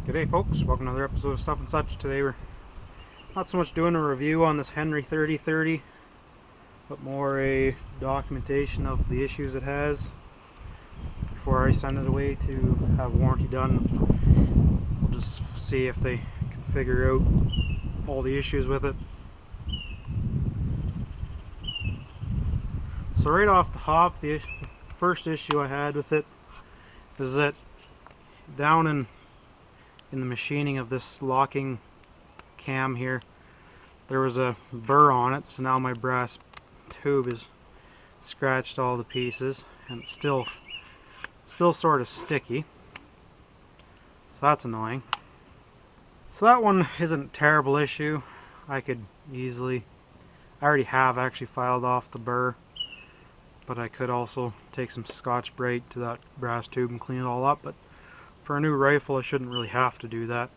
G'day folks, welcome to another episode of Stuff and Such. Today we're not so much doing a review on this HERNY 3030, but more a documentation of the issues it has before I send it away to have warranty done. We'll just see if they can figure out all the issues with it. So right off the hop, the first issue I had with it is that down in the machining of this locking cam here, there was a burr on it, so now my brass tube is scratched all the pieces and it's still sort of sticky, so that's annoying. So that one isn't a terrible issue. I already have actually filed off the burr, but I could also take some Scotch-Brite to that brass tube and clean it all up, but for a new rifle I shouldn't really have to do that.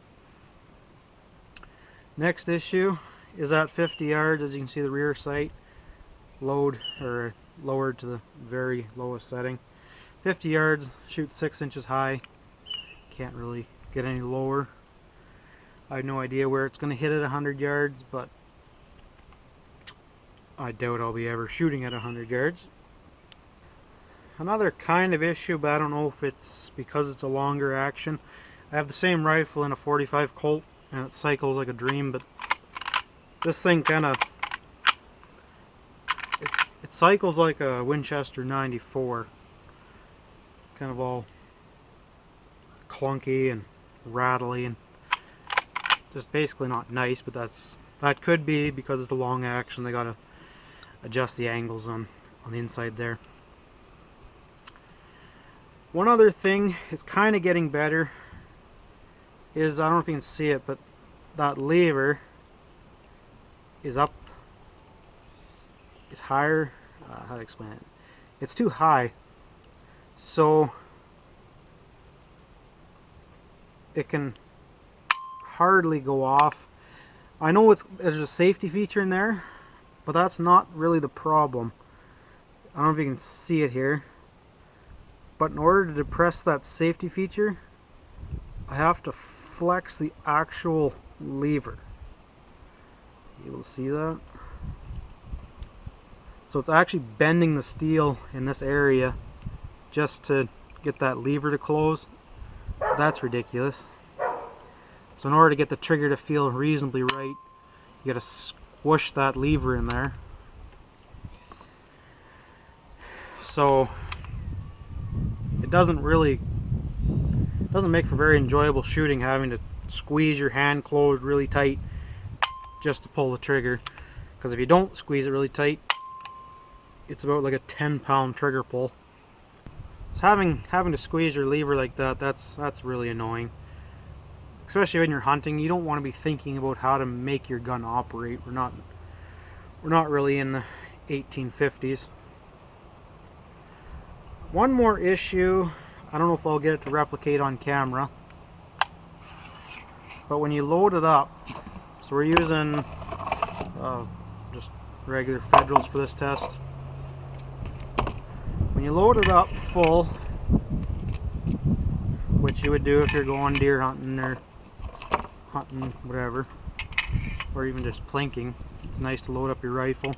Next issue is at 50 yards. As you can see, the rear sight lowered to the very lowest setting. 50 yards, shoots 6 inches high. Can't really get any lower. I have no idea where it's going to hit at 100 yards, but I doubt I'll be ever shooting at 100 yards. Another kind of issue, but I don't know if it's because it's a longer action. I have the same rifle in a 45 Colt and it cycles like a dream, but this thing kind of it cycles like a Winchester 94, kind of all clunky and rattly and just basically not nice. But that could be because it's a long action. They gotta adjust the angles on the inside there. One other thing, it's kind of getting better, is, I don't know if you can see it, but that lever is higher, how to explain it, it's too high, so it can hardly go off. I know there's a safety feature in there, but that's not really the problem. I don't know if you can see it here, but in order to depress that safety feature, I have to flex the actual lever. You will see that. So it's actually bending the steel in this area just to get that lever to close. That's ridiculous. So in order to get the trigger to feel reasonably right, you gotta squish that lever in there. So it doesn't make for very enjoyable shooting, having to squeeze your hand closed really tight just to pull the trigger, because if you don't squeeze it really tight, it's about like a 10-pound trigger pull. So having to squeeze your lever like that, that's really annoying, especially when you're hunting. You don't want to be thinking about how to make your gun operate. We're not really in the 1850s. One more issue, I don't know if I'll get it to replicate on camera, but when you load it up, so we're using just regular Federals for this test. When you load it up full, which you would do if you're going deer hunting or hunting whatever, or even just plinking, it's nice to load up your rifle.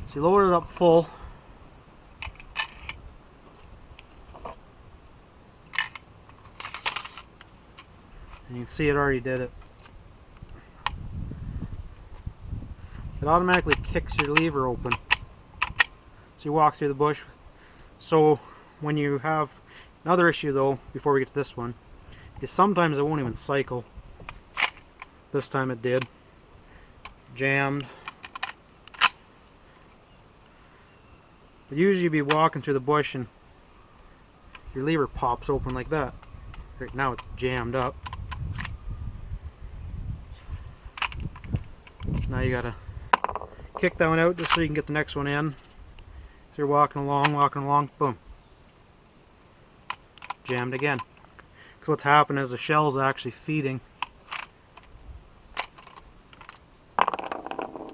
So you load it up full, and you can see it already did it. It automatically kicks your lever open. So you walk through the bush. So when you have another issue though, before we get to this one, is sometimes it won't even cycle. This time it did. Jammed. But usually you'd be walking through the bush and your lever pops open like that. Right now it's jammed up. So now you gotta kick that one out just so you can get the next one in. So you're walking along, boom. Jammed again. Because what's happening is the shell's actually feeding. I'm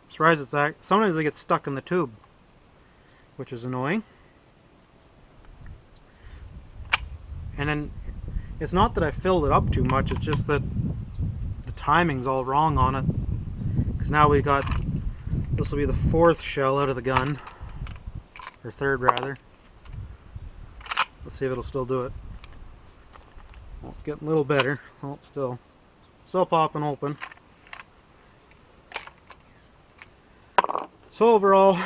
surprised sometimes they get stuck in the tube, which is annoying. And then It's not that I filled it up too much, it's just that the timing's all wrong on it. Because now we got, this will be the 4th shell out of the gun, or 3rd rather. Let's see if it'll still do it. Well, it's getting a little better. Well, still popping open. So overall,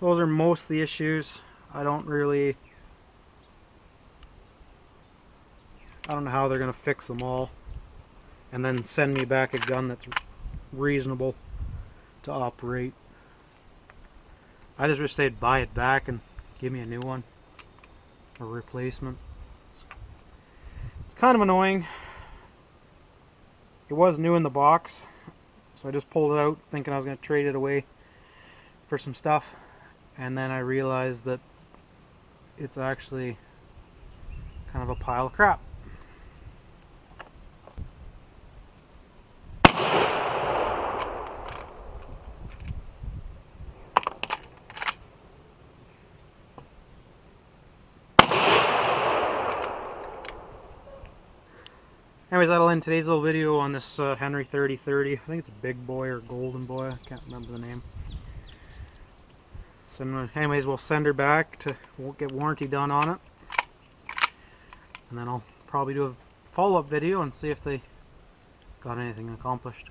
those are most of the issues. I don't know how they're going to fix them all and then send me back a gun that's reasonable to operate. I just wish they'd buy it back and give me a new one, a replacement. It's kind of annoying. It was new in the box, so I just pulled it out thinking I was going to trade it away for some stuff, and then I realized that it's actually kind of a pile of crap. Anyways, that'll end today's little video on this Henry 3030. I think it's a big boy or golden boy. I can't remember the name. So anyways, we'll send her back to get warranty done on it. And then I'll probably do a follow-up video and see if they got anything accomplished.